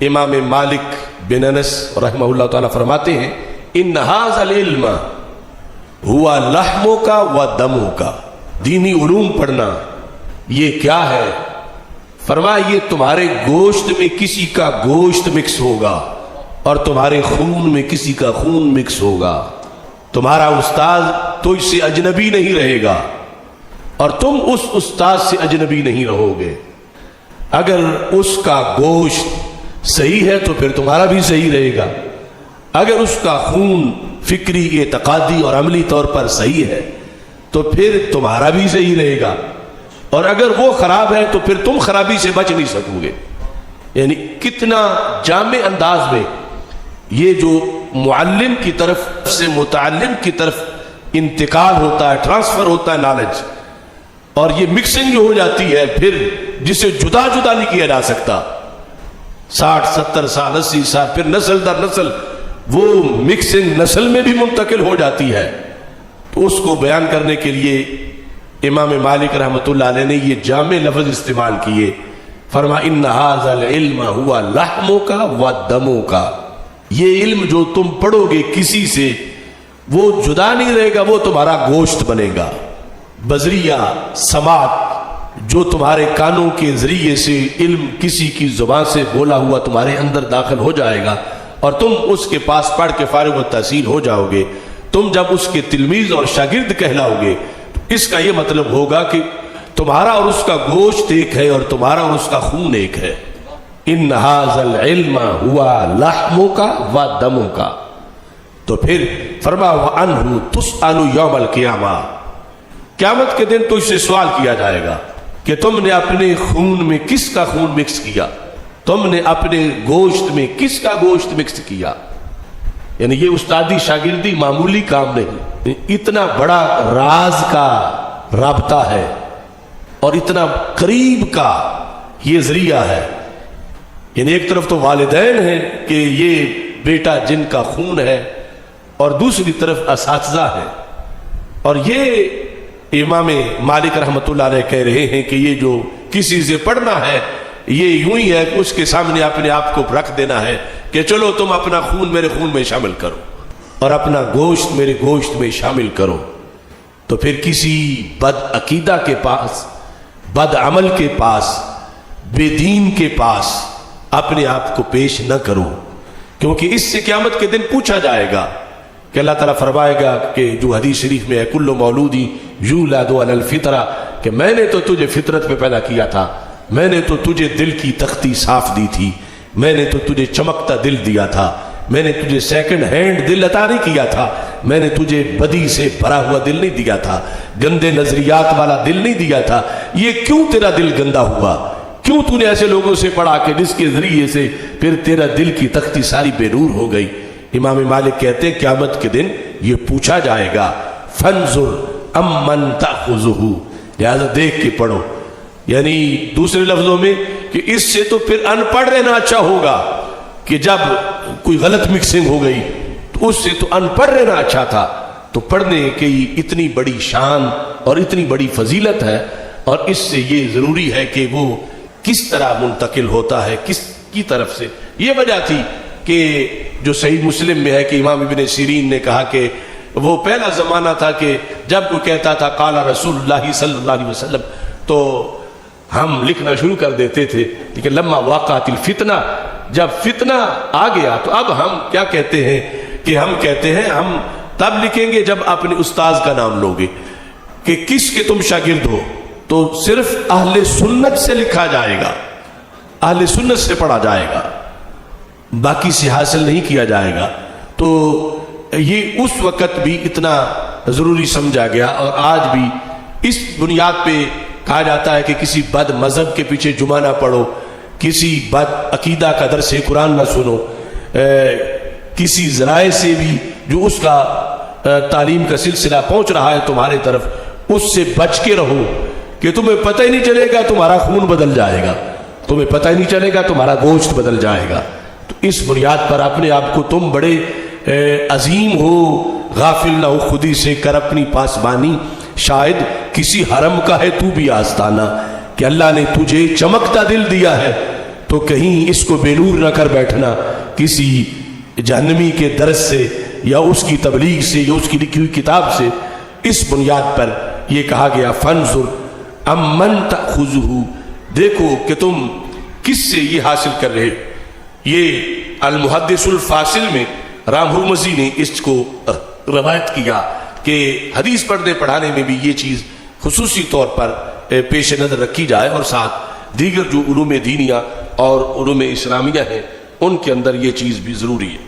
امام مالک بن انس رحمہ اللہ تعالیٰ فرماتے ہیں ان ھذا العلم ہوا لحموں کا و دموں کا. دینی علوم پڑھنا یہ کیا ہے؟ فرمایا یہ تمہارے گوشت میں کسی کا گوشت مکس ہوگا اور تمہارے خون میں کسی کا خون مکس ہوگا. تمہارا استاد تو اس سے اجنبی نہیں رہے گا اور تم اس استاد سے اجنبی نہیں رہو گے. اگر اس کا گوشت صحیح ہے تو پھر تمہارا بھی صحیح رہے گا. اگر اس کا خون فکری اعتقادی اور عملی طور پر صحیح ہے تو پھر تمہارا بھی صحیح رہے گا. اور اگر وہ خراب ہے تو پھر تم خرابی سے بچ نہیں سکو گے. یعنی کتنا جامع انداز میں یہ جو معلم کی طرف سے متعلم کی طرف انتقال ہوتا ہے، ٹرانسفر ہوتا ہے نالج، اور یہ مکسنگ جو ہو جاتی ہے پھر جسے جدا جدا نہیں کیا جا سکتا. 60 70 سال 80 سال پھر نسل در نسل وہ مکسنگ نسل میں بھی منتقل ہو جاتی ہے. تو اس کو بیان کرنے کے لیے امام مالک رحمۃ اللہ علیہ نے یہ جامع لفظ استعمال کیے. فرما ان ھذا العلم ہوا لحموں کا و دموں کا. یہ علم جو تم پڑھو گے کسی سے وہ جدا نہیں رہے گا، وہ تمہارا گوشت بنے گا. بذریعہ سماعت جو تمہارے کانوں کے ذریعے سے علم کسی کی زبان سے بولا ہوا تمہارے اندر داخل ہو جائے گا اور تم اس کے پاس پڑھ کے فارغ التحصیل ہو جاؤ گے. تم جب اس کے تلمیذ اور شاگرد کہلاؤ گے اس کا یہ مطلب ہوگا کہ تمہارا اور اس کا گوشت ایک ہے اور تمہارا اور اس کا خون ایک ہے. ان ھذا العلم ہوا لحموں کا و دموں کا. تو پھر فرما وعنہ تسأل یوم القیامہ، قیامت کے دن تو اس سے سوال کیا جائے گا کہ تم نے اپنے خون میں کس کا خون مکس کیا، تم نے اپنے گوشت میں کس کا گوشت مکس کیا. یعنی یہ استادی شاگردی معمولی کام نہیں، اتنا بڑا راز کا رابطہ ہے اور اتنا قریب کا یہ ذریعہ ہے. یعنی ایک طرف تو والدین ہیں کہ یہ بیٹا جن کا خون ہے اور دوسری طرف اساتذہ ہیں. اور یہ امام مالک رحمۃ اللہ علیہ کہہ رہے ہیں کہ یہ جو کسی سے پڑھنا ہے یہ یوں ہی ہے کہ اس کے سامنے اپنے آپ کو رکھ دینا ہے کہ چلو تم اپنا خون میرے خون میں شامل کرو اور اپنا گوشت میرے گوشت میں شامل کرو. تو پھر کسی بد عقیدہ کے پاس، بد عمل کے پاس، بے دین کے پاس اپنے آپ کو پیش نہ کرو، کیونکہ اس سے قیامت کے دن پوچھا جائے گا کہ اللہ تعالیٰ فرمائے گا کہ جو حدیث شریف میں ہے کل مولود یولد علی الفطرہ، کہ میں نے تو تجھے فطرت پہ پیدا کیا تھا، میں نے تو تجھے دل کی تختی صاف دی تھی، میں نے تو تجھے چمکتا دل دیا تھا، میں نے تجھے سیکنڈ ہینڈ دل عطا نہیں کیا تھا، میں نے تجھے بدی سے بھرا ہوا دل نہیں دیا تھا، گندے نظریات والا دل نہیں دیا تھا. یہ کیوں تیرا دل گندا ہوا؟ کیوں تو نے ایسے لوگوں سے پڑھا کہ جس کے ذریعے سے پھر تیرا دل کی تختی ساری بے نور ہو گئی؟ امام مالک کہتے ہیں قیامت کے دن یہ پوچھا جائے گا فانظر امن تأخذہ، لہذا دیکھ کے پڑھو. یعنی دوسرے لفظوں میں کہ اس سے تو پھر ان پڑھ رہنا اچھا ہوگا کہ جب کوئی غلط مکسنگ ہو گئی تو اس سے تو ان پڑھ رہنا اچھا تھا. تو پڑھنے کی اتنی بڑی شان اور اتنی بڑی فضیلت ہے، اور اس سے یہ ضروری ہے کہ وہ کس طرح منتقل ہوتا ہے، کس کی طرف سے. یہ وجہ تھی کہ جو صحیح مسلم میں ہے کہ امام ابن سیرین نے کہا کہ وہ پہلا زمانہ تھا کہ جب کوئی کہتا تھا قال رسول اللہ صلی اللہ علیہ وسلم تو ہم لکھنا شروع کر دیتے تھے، لیکن لما وقعت الفتنہ، جب فتنہ آ گیا تو اب ہم کیا کہتے ہیں کہ ہم کہتے ہیں ہم تب لکھیں گے جب اپنے استاذ کا نام لوگے کہ کس کے تم شاگرد ہو، تو صرف اہل سنت سے لکھا جائے گا، اہل سنت سے پڑھا جائے گا، باقی سے حاصل نہیں کیا جائے گا. تو یہ اس وقت بھی اتنا ضروری سمجھا گیا، اور آج بھی اس بنیاد پہ کہا جاتا ہے کہ کسی بد مذہب کے پیچھے جمعہ نہ پڑھو، کسی بد عقیدہ کا درس قرآن نہ سنو، کسی ذرائع سے بھی جو اس کا تعلیم کا سلسلہ پہنچ رہا ہے تمہارے طرف اس سے بچ کے رہو، کہ تمہیں پتہ ہی نہیں چلے گا تمہارا خون بدل جائے گا، تمہیں پتہ ہی نہیں چلے گا تمہارا گوشت بدل جائے گا. تو اس بنیاد پر اپنے آپ کو تم بڑے عظیم ہو، غافل نہ ہو خودی سے، کر اپنی پاسبانی، شاید کسی حرم کا ہے تو بھی آستانہ، کہ اللہ نے تجھے چمکتا دل دیا ہے، تو کہیں اس کو بے نور نہ کر بیٹھنا کسی جہنمی کے درس سے یا اس کی تبلیغ سے یا اس کی لکھی ہوئی کتاب سے۔ اس بنیاد پر یہ کہا گیا فانظر امن تأخذہ، دیکھو کہ تم کس سے یہ حاصل کر رہے۔ یہ المحدث الفاصل میں رام ہرمزی نے اس کو روایت کیا کہ حدیث پڑھنے پڑھانے میں بھی یہ چیز خصوصی طور پر پیش نظر رکھی جائے، اور ساتھ دیگر جو علوم دینیہ اور علوم اسلامیہ ہیں ان کے اندر یہ چیز بھی ضروری ہے۔